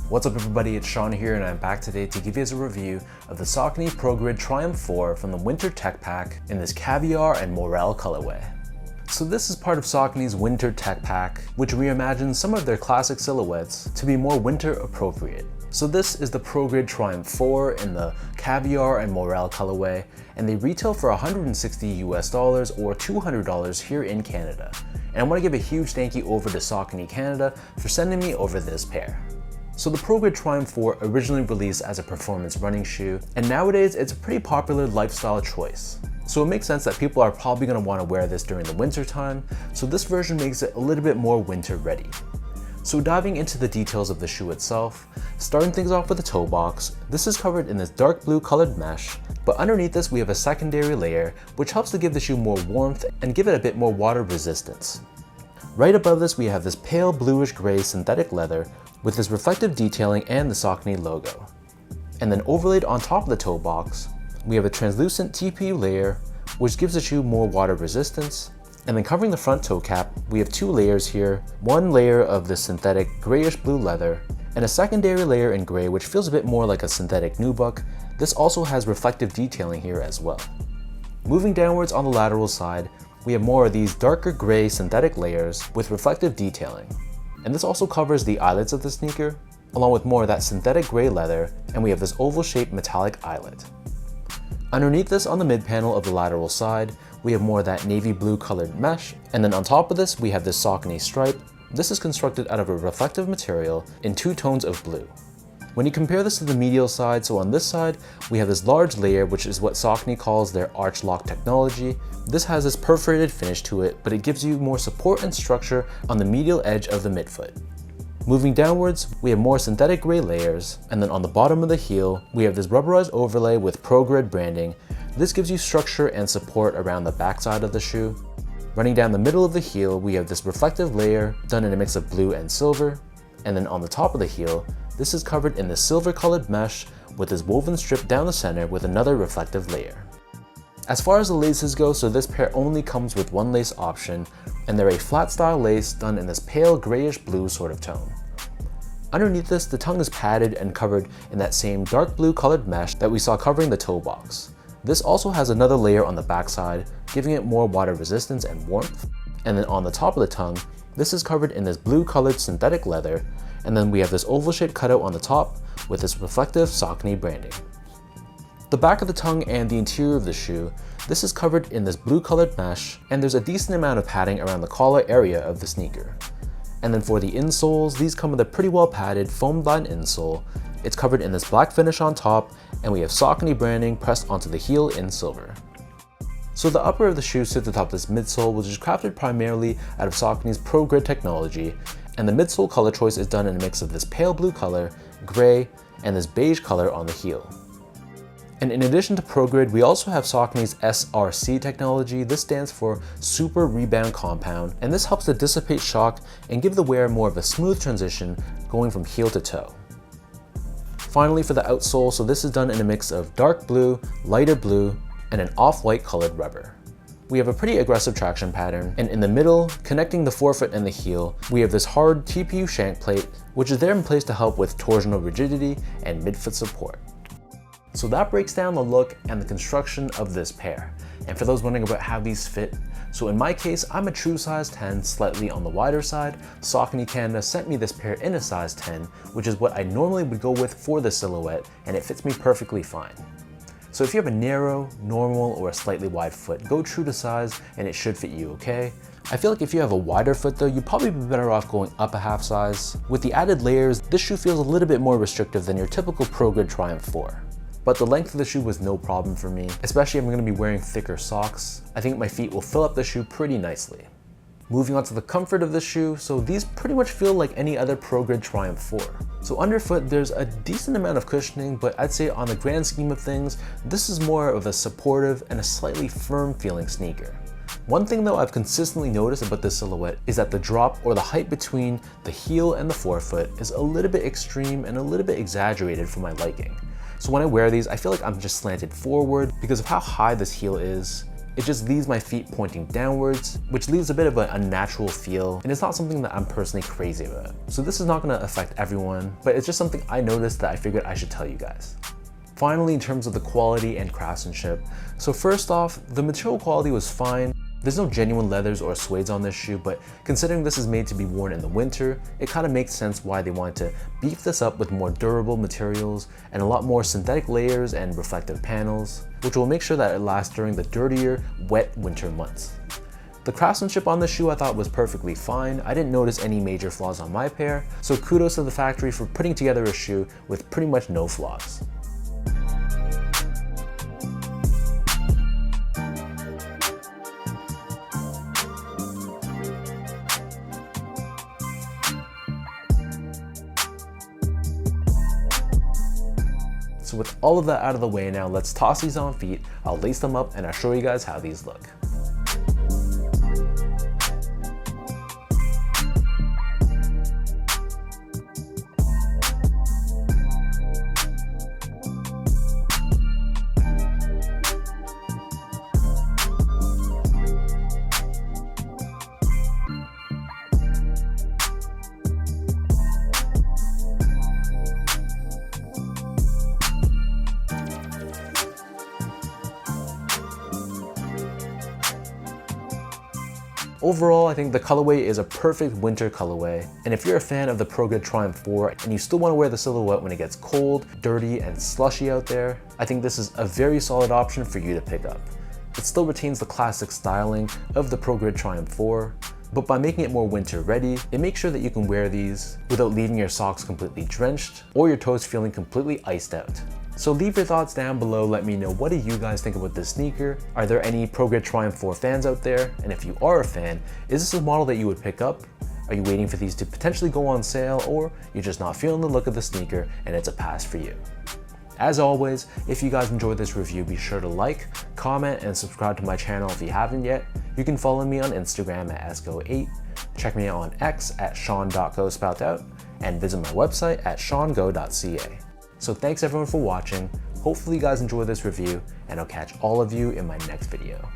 What's up everybody, it's Sean here and I'm back today to give you guys a review of the Saucony Progrid Triumph 4 from the Winter Tech Pack in this Caviar and Morel colorway. So this is part of Saucony's Winter Tech Pack, which reimagines some of their classic silhouettes to be more winter appropriate. So this is the Progrid Triumph 4 in the Caviar and Morel colorway, and they retail for $160 US or $200 here in Canada. And I want to give a huge thank you over to Saucony Canada for sending me over this pair. So the Progrid Triumph 4 originally released as a performance running shoe, and nowadays it's a pretty popular lifestyle choice. So it makes sense that people are probably going to want to wear this during the winter time, so this version makes it a little bit more winter ready. So diving into the details of the shoe itself, starting things off with the toe box, this is covered in this dark blue colored mesh, but underneath this we have a secondary layer which helps to give the shoe more warmth and give it a bit more water resistance. Right above this we have this pale bluish gray synthetic leather with this reflective detailing and the Saucony logo. And then overlaid on top of the toe box, we have a translucent TPU layer which gives the shoe more water resistance. And then covering the front toe cap, we have two layers here, one layer of the synthetic grayish blue leather, and a secondary layer in gray which feels a bit more like a synthetic nubuck. This also has reflective detailing here as well. Moving downwards on the lateral side, we have more of these darker gray synthetic layers with reflective detailing. And this also covers the eyelets of the sneaker, along with more of that synthetic gray leather, and we have this oval-shaped metallic eyelet. Underneath this on the mid panel of the lateral side, we have more of that navy blue colored mesh, and then on top of this we have this Saucony stripe. This is constructed out of a reflective material in two tones of blue. When you compare this to the medial side, so on this side, we have this large layer which is what Saucony calls their arch lock technology. This has this perforated finish to it, but it gives you more support and structure on the medial edge of the midfoot. Moving downwards, we have more synthetic gray layers, and then on the bottom of the heel, we have this rubberized overlay with Progrid branding. This gives you structure and support around the backside of the shoe. Running down the middle of the heel, we have this reflective layer done in a mix of blue and silver, and then on the top of the heel, this is covered in the silver colored mesh with this woven strip down the center with another reflective layer. As far as the laces go, so this pair only comes with one lace option, and they're a flat style lace done in this pale grayish blue sort of tone. Underneath this, the tongue is padded and covered in that same dark blue colored mesh that we saw covering the toe box. This also has another layer on the backside, giving it more water resistance and warmth. And then on the top of the tongue, this is covered in this blue colored synthetic leather, and then we have this oval shaped cutout on the top with this reflective Saucony branding. The back of the tongue and the interior of the shoe, this is covered in this blue colored mesh, and there's a decent amount of padding around the collar area of the sneaker. And then for the insoles, these come with a pretty well padded foam lined insole. It's covered in this black finish on top, and we have Saucony branding pressed onto the heel in silver. So the upper of the shoe sits atop this midsole, which is crafted primarily out of Saucony's Progrid technology, and the midsole color choice is done in a mix of this pale blue color, gray, and this beige color on the heel. And in addition to Progrid, we also have Saucony's SRC technology. This stands for Super Rebound Compound, and this helps to dissipate shock and give the wearer more of a smooth transition going from heel to toe. Finally, for the outsole, so this is done in a mix of dark blue, lighter blue, and an off-white colored rubber. We have a pretty aggressive traction pattern, and in the middle, connecting the forefoot and the heel, we have this hard TPU shank plate, which is there in place to help with torsional rigidity and midfoot support. So that breaks down the look and the construction of this pair. And for those wondering about how these fit, so in my case, I'm a true size 10, slightly on the wider side. Saucony Canada sent me this pair in a size 10, which is what I normally would go with for the silhouette, and it fits me perfectly fine. So if you have a narrow, normal, or a slightly wide foot, go true to size and it should fit you okay. I feel like if you have a wider foot though, you'd probably be better off going up a half size. With the added layers, this shoe feels a little bit more restrictive than your typical Progrid Triumph 4. But the length of the shoe was no problem for me, especially if I'm going to be wearing thicker socks. I think my feet will fill up the shoe pretty nicely. Moving on to the comfort of the shoe, so these pretty much feel like any other Progrid Triumph 4. So underfoot, there's a decent amount of cushioning, but I'd say on the grand scheme of things, this is more of a supportive and a slightly firm feeling sneaker. One thing though I've consistently noticed about this silhouette is that the drop or the height between the heel and the forefoot is a little bit extreme and a little bit exaggerated for my liking. So when I wear these, I feel like I'm just slanted forward because of how high this heel is. it just leaves my feet pointing downwards, which leaves a bit of an unnatural feel, and it's not something that I'm personally crazy about. So this is not gonna affect everyone, but it's just something I noticed that I figured I should tell you guys. Finally, in terms of the quality and craftsmanship, so first off, the material quality was fine. There's no genuine leathers or suedes on this shoe, but considering this is made to be worn in the winter, it kind of makes sense why they wanted to beef this up with more durable materials and a lot more synthetic layers and reflective panels, which will make sure that it lasts during the dirtier, wet winter months. The craftsmanship on the shoe I thought was perfectly fine. I didn't notice any major flaws on my pair, so kudos to the factory for putting together a shoe with pretty much no flaws. So with all of that out of the way now, let's toss these on feet. I'll lace them up and I'll show you guys how these look. Overall, I think the colorway is a perfect winter colorway, and if you're a fan of the Progrid Triumph 4 and you still want to wear the silhouette when it gets cold, dirty, and slushy out there, I think this is a very solid option for you to pick up. It still retains the classic styling of the Progrid Triumph 4, but by making it more winter ready, it makes sure that you can wear these without leaving your socks completely drenched or your toes feeling completely iced out. So leave your thoughts down below, let me know, what do you guys think about this sneaker? Are there any Progrid Triumph 4 fans out there? And if you are a fan, is this a model that you would pick up? Are you waiting for these to potentially go on sale, or you're just not feeling the look of the sneaker and it's a pass for you? As always, if you guys enjoyed this review, be sure to like, comment, and subscribe to my channel if you haven't yet. You can follow me on Instagram at esco8, check me out on X at sean.go_spoutout, and visit my website at seango.ca. So thanks everyone for watching, hopefully you guys enjoyed this review, and I'll catch all of you in my next video.